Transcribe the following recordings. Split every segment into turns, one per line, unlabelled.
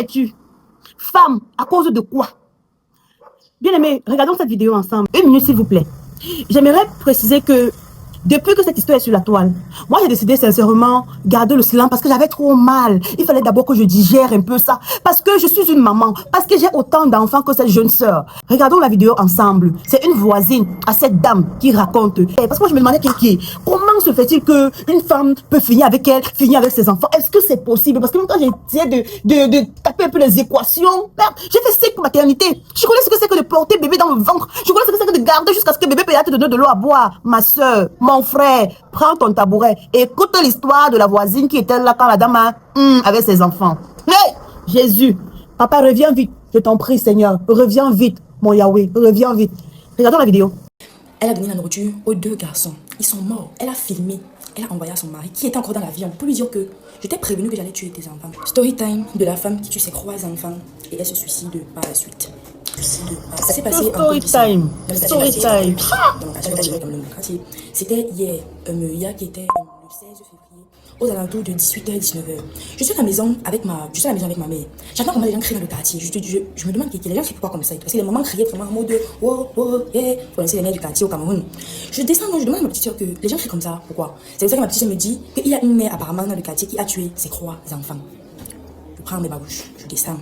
es-tu? Femme, à cause de quoi? Bien aimé, regardons cette vidéo ensemble. 1 minute s'il vous plaît. J'aimerais préciser que depuis que cette histoire est sur la toile, moi j'ai décidé sincèrement garder le silence parce que j'avais trop mal. Il fallait d'abord que je digère un peu ça. Parce que je suis une maman. Parce que j'ai autant d'enfants que cette jeune sœur. Regardons la vidéo ensemble. C'est une voisine à cette dame qui raconte. Parce que moi je me demandais comment se fait-il qu'une femme peut finir avec elle, finir avec ses enfants? Est-ce que c'est possible? Parce que même quand j'ai essayé de taper un peu les équations, j'ai fait 5 maternités. Je connais ce que c'est que de porter bébé dans le ventre. Je connais ce que c'est que de garder jusqu'à ce que bébé peut te donner de l'eau à boire. Ma soeur, mon frère, prends ton tabouret. Écoute l'histoire de la voisine qui était là quand la dame avait ses enfants. Hey, Jésus, papa, reviens vite. Je t'en prie, Seigneur. Reviens vite, mon Yahweh. Reviens vite. Regardons la vidéo.
Elle a donné la nourriture aux 2 garçons. Ils sont morts. Elle a filmé. Elle a envoyé à son mari qui était encore dans l'avion pour lui dire que je t'ai prévenu que j'allais tuer tes enfants. Story time de la femme qui tue ses 3 enfants et elle se suicide par la suite. Ça s'est passé
Story time. Story time.
C'était hier, qui était le 16 février, aux alentours de 18h-19h. Je suis à la maison avec ma mère. J'entends comment les gens crient dans le quartier. Je me demande que les gens crient pourquoi comme ça. Parce que les mamans criaient vraiment en mode oh, oh, yeah. Vous connaissez les mères du quartier au Cameroun. Je descends, je demande à ma petite soeur que les gens crient comme ça. Pourquoi? C'est pour ça que ma petite soeur me dit qu'il y a une mère apparemment dans le quartier qui a tué ses 3 enfants. Je prends mes babouches, je descends.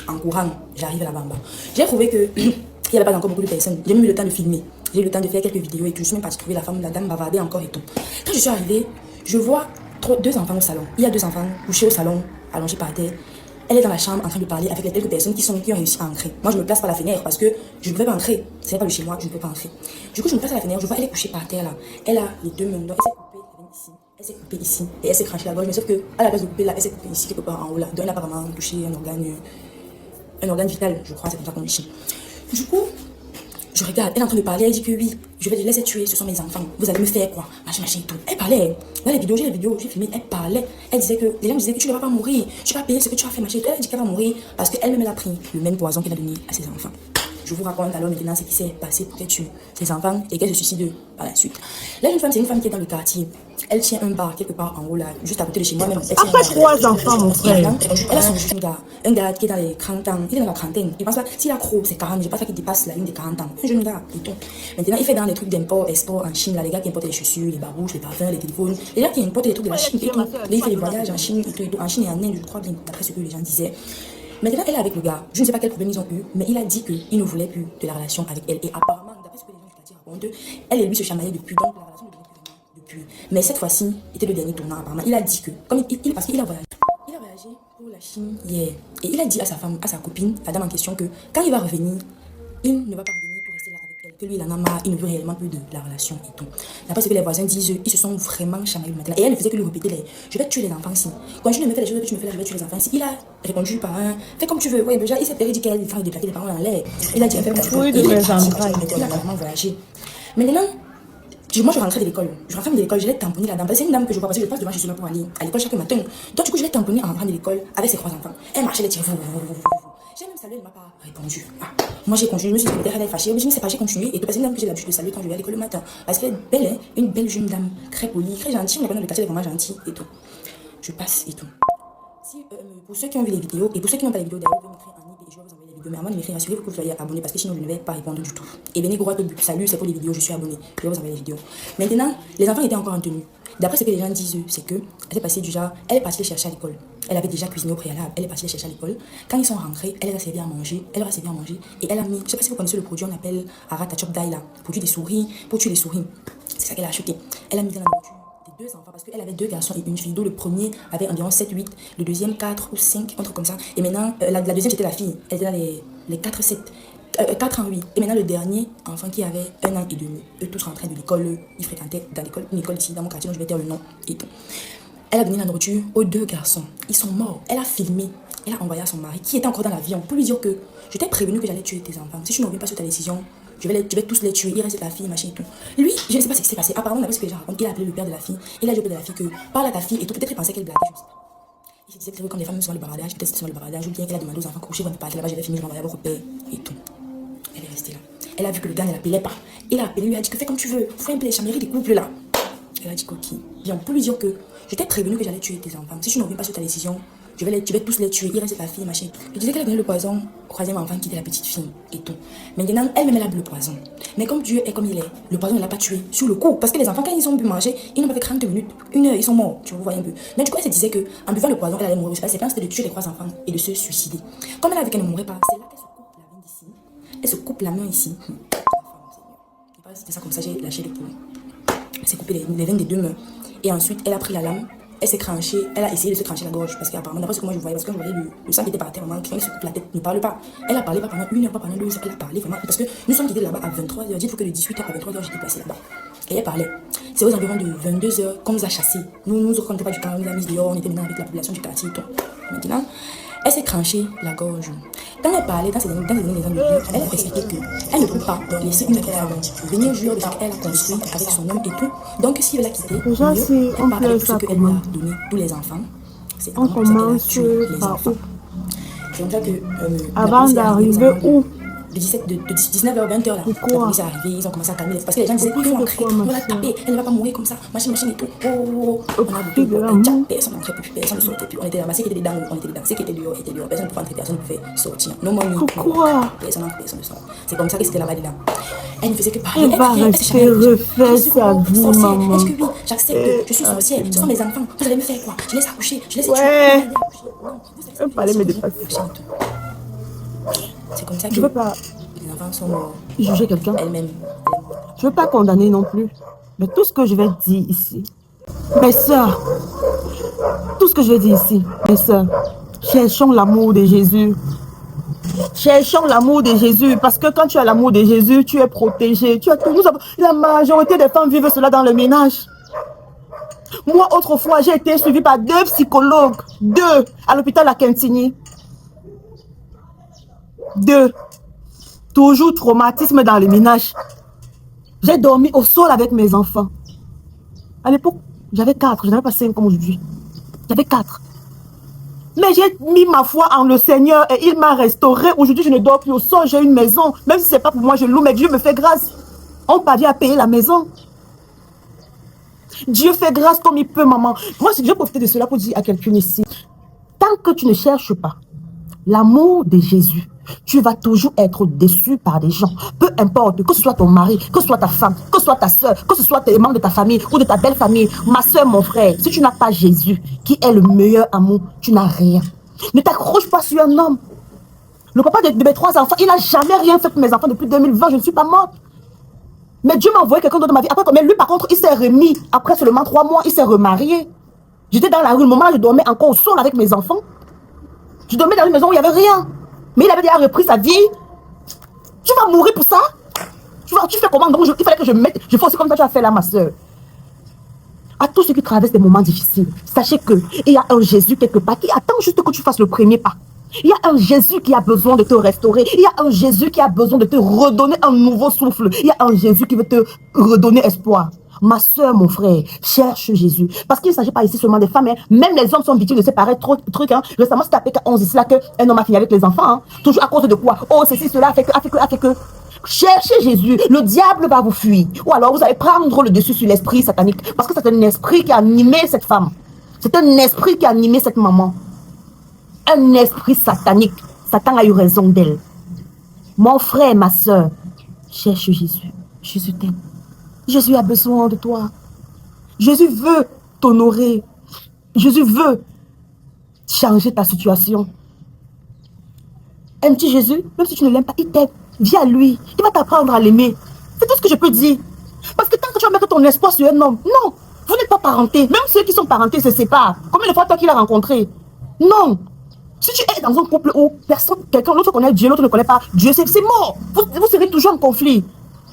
En courant, j'arrive là-bas en bas. J'ai trouvé que il n'y avait pas encore beaucoup de personnes. J'ai même eu le temps de filmer. J'ai eu le temps de faire quelques vidéos et tout. Je suis même partie trouver la dame bavardait encore et tout. Quand je suis arrivée, je vois 2 enfants au salon. Il y a 2 enfants couchés au salon, allongés par terre. Elle est dans la chambre en train de parler avec les quelques personnes qui ont réussi à entrer. Moi, je me place par la fenêtre parce que je ne pouvais pas entrer. C'est pas le chez moi, je ne peux pas entrer. Du coup, je me place à la fenêtre, je vois elle est couchée par terre là. Elle a les 2 mains. Donc, elle s'est coupée ici et elle s'est cranchée la gorge. Mais sauf que à la place de couper là, elle s'est coupée ici quelque part en haut là. Donc, elle n'a pas vraiment touché un organe vital, je crois, c'est comme ça qu'on dit. Du coup, je regarde, elle est en train de parler, elle dit que oui, je vais les laisser tuer, ce sont mes enfants, vous allez me faire quoi, machin et tout. Elle parlait, dans les vidéos, j'ai filmé, elle parlait, elle disait que, les gens disaient que tu ne vas pas mourir, tu vas payer ce que tu as fait, machin et tout. Elle dit qu'elle va mourir parce qu'elle-même elle a pris le même poison qu'elle a donné à ses enfants. Je vous raconte alors maintenant ce qui s'est passé pour qu'elle tue ses enfants et qu'elle se suicide par la suite. Là, une femme, c'est une femme qui est dans le quartier. Elle tient un bar quelque part en haut là, juste à côté de chez moi même.
Après 3 enfants, mon frère.
Elle a son un gars qui est dans les 40 ans, il est dans la trentaine. Il pense pas, s'il a gros, c'est 40, je pense pas qu'il dépasse la ligne des 40 ans. Un jeune gars et tout. Maintenant, il fait dans les trucs d'import, export en Chine, là, les gars qui importent les chaussures, les babouches, les parfums, les téléphones. Les gars qui importent les trucs de la Chine et tout. Là, il fait des voyages en Chine et tout. En Chine et en Inde, je crois bien, d'après ce que les gens disaient. Maintenant, elle est avec le gars. Je ne sais pas quel problème ils ont eu, mais il a dit qu'il ne voulait plus de la relation avec elle. Et apparemment, d'après ce que les gens du quartier racontent, elle et lui se chamaillaient depuis, donc la relation ne devenait plus vraiment depuis. Mais cette fois-ci, était le dernier tournant apparemment. Il a dit que, parce qu'il a voyagé. Il a voyagé pour la Chine hier. Et il a dit à sa femme, à sa copine, la dame en question, que quand il va revenir, il ne va pas revenir pour rester là avec elle. Que lui, il en a marre, il ne veut réellement plus de la relation et tout. D'après ce que les voisins disent, ils se sont vraiment chamaillés le matin. Et elle ne faisait que lui répéter je vais tuer les enfants ici. Continue de me faire les choses que tu me fais là, je vais tuer les enfants ici. Il a répondu par un fais comme tu veux. Ouais, déjà, il s'est dit qu'elle il déplaquer les parents en l'air. Il a dit fais comme tu veux. Il a vraiment voyagé. Maintenant, moi je rentrais de l'école. Je rentrais de l'école, je l'ai tamponné la dame. C'est une dame que je vois parce que je passe devant chez moi pour aller à l'école chaque matin. Donc du coup, je l'ai tamponnée en rentrant de l'école avec ses 3 enfants. Elle marchait, elle tirait. J'ai même salué, elle ne m'a pas répondu. Moi j'ai continué, je me suis dit peut-être elle est fâchée. Mais je ne sais pas, j'ai continué. Et tout parce que c'est une dame que j'ai l'habitude de saluer quand je vais à l'école le matin. Parce qu'elle est belle, hein? Une belle jeune dame, très polie, très gentille. On est dans le quartier, elle est vraiment gentille et tout. Je passe et tout. Si, pour ceux qui ont vu les vidéos et pour ceux qui n'ont pas les vidéos d'ailleurs, vous m'écrire en IP et je vais vous envoyer les vidéos. Mais avant de m'écrire, assurez-vous que vous soyez abonné parce que sinon je ne vais pas répondre du tout. Et venez droit au but. Salut, c'est pour les vidéos, je suis abonné. Je vais vous envoyer les vidéos. Maintenant, les enfants étaient encore en tenue. D'après ce que les gens disent, c'est que elle est passée du genre, elle est partie les chercher à l'école. Elle avait déjà cuisiné au préalable, elle est partie les chercher à l'école. Quand ils sont rentrés, elle leur a servi à manger, et elle a mis, je sais pas si vous connaissez le produit, on appelle Aratachop Daila, produit des souris, pour tuer les souris. C'est ça qu'elle a acheté. Elle a mis dans la nourriture des 2 enfants parce qu'elle avait 2 garçons et une fille, dont le premier avait environ 7-8, le deuxième 4 ou 5, un truc comme ça. Et maintenant, la deuxième c'était la fille, elle était dans les 4-7. 4 ans, oui. Et maintenant, le dernier enfant qui avait 1 an et demi, eux tous rentraient de l'école, ils fréquentaient dans l'école, une école ici, dans mon quartier, dont je vais dire le nom et tout. Elle a donné la nourriture aux 2 garçons. Ils sont morts. Elle a filmé. Elle a envoyé à son mari, qui était encore dans l'avion, pour lui dire que je t'ai prévenu que j'allais tuer tes enfants. Si tu ne reviens pas sur ta décision, je vais tous les tuer. Il reste la fille, machin et tout. Lui, je ne sais pas ce qui s'est passé. Apparemment, d'après ce que les gens racontent, il a appelé le père de la fille. Il a dit au père de la fille que parle à ta fille et tout. Peut-être qu'il pensait qu'elle blaguait, je ne sais pas. Il se disait que comme les femmes sont le baradage, peut-être que c'est le baradage, ou bien qu'elle a demandé aux enfants coucher, vont partir là-bas, je vais finir, je vais envoyer à votre père et tout. Elle est restée là. Elle a vu que le gars ne l'appelait pas. Il a appelé, lui a dit que fais comme tu veux. Fais un peu les chameries des couples là. Elle a dit coquille. Bien, pour lui dire que je t'ai prévenu que j'allais tuer tes enfants. Si tu ne reviens pas sur ta décision, je vais tous les tuer, il reste ta fille, machin. Je disais qu'elle a donné le poison au troisième enfant qui était la petite fille et tout. Maintenant, elle-même, elle a bu le poison. Mais comme Dieu est comme il est, le poison ne l'a pas tué sur le coup. Parce que les enfants, quand ils ont bu manger, ils n'ont pas fait 30 minutes, 1 heure, ils sont morts. Tu vois un peu. Donc, du coup, elle se disait qu'en buvant le poison, elle allait mourir. C'est pas c'était de tuer les 3 enfants et de se suicider. Comme elle a vu qu'elle ne mourrait pas, c'est là qu'elle se coupe la main d'ici. Elle se coupe la main ici. C'était ça comme ça, j'ai lâché le poulet. Elle s'est coupé les veines des 2 mains. Et ensuite, elle a pris la lame. Elle s'est tranchée, elle a essayé de se trancher la gorge parce qu'apparemment, d'après ce que moi je voyais, parce que je voyais le sang qui était par terre, maman, qui se coupe la tête, ne parle pas. Elle a parlé pas pendant 1 heure, pas pendant 2 heures, elle a parlé vraiment. Parce que nous sommes quittés là-bas à 23h, dites-vous que de 18h à 23h, j'étais placée là-bas. Et elle parlait. C'est aux environs de 22h qu'on nous a chassés. Nous, on n'était pas du camp, on nous a mis dehors, on était maintenant avec la population du quartier et tout. Maintenant, elle s'est tranchée la gorge. Quand elle parlait, dans ses années de vie, elle a expliqué qu'elle ne peut pas laisser une femme venir jouir de ce qu'elle a construit avec son homme et tout. Donc, si elle l'a quitté, elle part avec tout ce qu'elle lui a donné, tous les enfants. C'est
on commence
les
par
enfants. C'est comme ça que
avant d'arriver où?
De 19h à 20h là, la police est arrivée, ils ont commencé à calmer parce que les gens disaient il faut entrer, on va la taper, elle ne va pas mourir comme ça, machin et tout. On a beaucoup de personne n'entrait plus, personne ne sortait plus. On était là, ceux qui étaient dedans, on était dedans, ceux qui étaient dehors, personne ne pouvait entrer, personne ne pouvait sortir. Non money,
pourquoi?
Personne n'entre, personne ne sort. C'est comme ça que c'était là-bas dedans. Elle ne faisait que parler.
Elle va rester refaire sa vie, maman.
Est-ce que oui, j'accepte, je suis sorcière, ce sont mes enfants, vous allez me faire quoi? Je laisse accoucher, je laisse
tuer. Elle parlait me dépasser.
C'est comme ça que
je veux pas
les enfants sont morts.
Juger quelqu'un.
Elle-même.
Je veux pas condamner non plus. Mais tout ce que je vais dire ici, mes soeurs, tout ce que je vais dire ici, mes soeurs, cherchons l'amour de Jésus. Cherchons l'amour de Jésus, parce que quand tu as l'amour de Jésus, tu es protégé. Tu as tout. La majorité des femmes vivent cela dans le ménage. Moi, autrefois, j'ai été suivie par 2 psychologues, 2 à l'hôpital à Quintigny. 2. Toujours traumatisme dans le ménage. J'ai dormi au sol avec mes enfants. À l'époque, j'avais 4, je n'avais pas 5 comme aujourd'hui. J'avais 4. Mais j'ai mis ma foi en le Seigneur et il m'a restauré. Aujourd'hui, je ne dors plus au sol, j'ai une maison. Même si ce n'est pas pour moi, je loue, mais Dieu me fait grâce. On parvient à payer la maison. Dieu fait grâce comme il peut, maman. Moi, je vais profiter de cela pour dire à quelqu'un ici. Tant que tu ne cherches pas l'amour de Jésus, tu vas toujours être déçu par des gens. Peu importe, que ce soit ton mari, que ce soit ta femme, que ce soit ta soeur, que ce soit tes membres de ta famille ou de ta belle famille, ma soeur, mon frère, si tu n'as pas Jésus, qui est le meilleur amour, tu n'as rien. Ne t'accroche pas sur un homme. Le papa de mes 3 enfants, il n'a jamais rien fait pour mes enfants depuis 2020, je ne suis pas morte. Mais Dieu m'a envoyé quelqu'un d'autre dans ma vie. Après, mais lui, par contre, il s'est remis. Après seulement 3 mois, il s'est remarié. J'étais dans la rue, le moment où je dormais encore au sol avec mes enfants. Je dormais dans une maison où il n'y avait rien. Mais il avait déjà repris sa vie. Tu vas mourir pour ça? Tu fais comment? Donc, il fallait que je mette. Je fais aussi comme ça, tu as fait là, ma soeur. À tous ceux qui traversent des moments difficiles, sachez qu'il y a un Jésus quelque part qui attend juste que tu fasses le premier pas. Il y a un Jésus qui a besoin de te restaurer. Il y a un Jésus qui a besoin de te redonner un nouveau souffle. Il y a un Jésus qui veut te redonner espoir. Ma soeur, mon frère, cherche Jésus. Parce qu'il ne s'agit pas ici seulement des femmes. Hein. Même les hommes sont victimes de séparer trop de trucs. Hein. Récemment, c'était à PK11 ici là qu'un homme a fini avec les enfants. Hein. Toujours à cause de quoi? Oh, ceci, cela, a fait que. Cherchez Jésus. Le diable va vous fuir. Ou alors, vous allez prendre le dessus sur l'esprit satanique. Parce que c'est un esprit qui a animé cette femme. C'est un esprit qui a animé cette maman. Un esprit satanique. Satan a eu raison d'elle. Mon frère, ma soeur, cherche Jésus. Jésus t'aime. Jésus a besoin de toi. Jésus veut t'honorer. Jésus veut changer ta situation. Aimes-tu Jésus? Même si tu ne l'aimes pas, il t'aime. Viens à lui. Il va t'apprendre à l'aimer. C'est tout ce que je peux dire. Parce que tant que tu vas mettre ton espoir sur un homme, non, vous n'êtes pas parentés. Même ceux qui sont parentés se séparent. Combien de fois toi qui l'as rencontré? Non. Si tu es dans un couple où quelqu'un l'autre connaît Dieu, l'autre ne connaît pas Dieu, c'est mort. Vous serez toujours en conflit.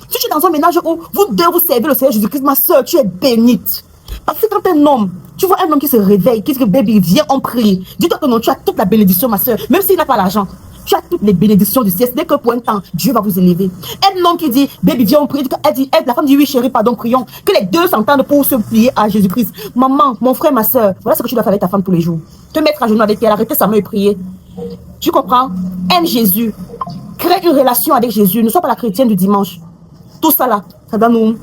Si tu es dans un ménage où vous deux vous servez le Seigneur Jésus-Christ, ma soeur, tu es bénite. Parce que quand un homme, tu vois un homme qui se réveille, qui dit baby, viens, on prie. Dis-toi que non, tu as toute la bénédiction, ma soeur. Même s'il n'a pas l'argent, tu as toutes les bénédictions du ciel. Dès que pour un temps, Dieu va vous élever. Un homme qui dit, baby, viens, on prie. La femme dit, oui, chérie, pardon, prions. Que les deux s'entendent pour se plier à Jésus-Christ. Maman, mon frère, ma soeur, voilà ce que tu dois faire avec ta femme tous les jours. Te mettre à genoux avec elle, arrêter sa main et prier. Tu comprends? Aime Jésus. Crée une relation avec Jésus. Ne sois pas la chrétienne du dimanche. Tout ça là, ça doit nous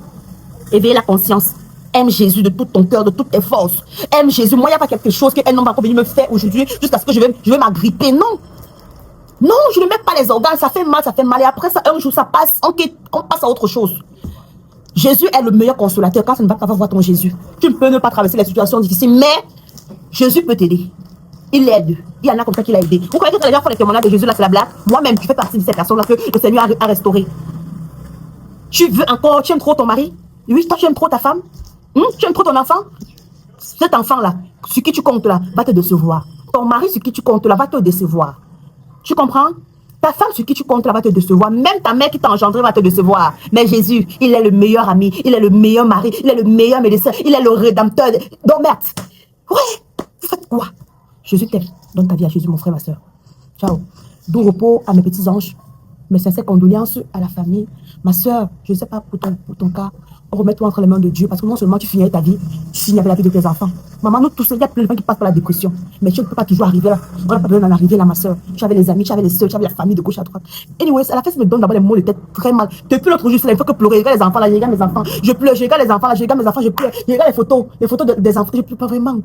éveiller la conscience. Aime Jésus de tout ton cœur, de toutes tes forces. Aime Jésus. Moi, il n'y a pas quelque chose qu'un homme va venir me faire aujourd'hui jusqu'à ce que je vais m'agripper. Non. Non, je ne mets pas les organes. Ça fait mal, ça fait mal. Et après ça, un jour, ça passe. On passe à autre chose. Jésus est le meilleur consolateur. Quand ça ne va pas voir ton Jésus, tu ne peux ne pas traverser les situations difficiles. Mais Jésus peut t'aider. Il l'aide. Il y en a comme ça qui l'a aidé. Vous croyez que les gens font les témoignages de Jésus, là, c'est la blague? Moi-même, je fais partie de ces personnes-là que le Seigneur a restauré. Tu veux encore, tu aimes trop ton mari? Oui, toi, tu aimes trop ta femme? Tu aimes trop ton enfant? Cet enfant-là, sur qui tu comptes là, va te décevoir. Ton mari, sur qui tu comptes là, va te décevoir. Tu comprends? Ta femme, sur qui tu comptes là, va te décevoir. Même ta mère qui t'a engendré va te décevoir. Mais Jésus, il est le meilleur ami, il est le meilleur mari, il est le meilleur médecin, il est le rédempteur. Donc, merde. Ouais, vous faites quoi? Jésus t'aime. Donne ta vie à Jésus, mon frère, ma soeur. Ciao. Doux repos à mes petits anges. Mes sincères condoléances à la famille. Ma soeur, je ne sais pas pour ton cas, remets-toi entre les mains de Dieu parce que non seulement tu finirais ta vie, tu finirais la vie de tes enfants. Maman, nous tous, il y a plein de gens qui passent par la dépression. Mais tu ne peux pas toujours arriver là. On n'a pas besoin d'en arriver là, ma soeur. Tu avais les amis, tu avais les soeurs, tu avais la famille de gauche à droite. Anyways, à la fin, ça me donne d'abord les mots de tête très mal. Depuis l'autre jour, il faut que pleurer. Je regarde les enfants là, je regarde mes enfants. Je pleure, je regarde les enfants là, je regarde mes enfants, je pleure. Je regarde les photos des enfants. Je pleure pas vraiment.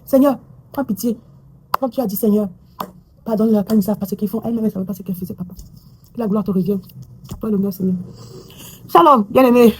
Seigneur, prends pitié. Comme tu as dit, Seigneur, pardonne-leur quand ils ne savent pas ce qu'ils font. Elle ne savait pas ce qu'elle faisait, papa. Que la gloire te revienne. Toi, l'honneur, Seigneur. Shalom, bien-aimé.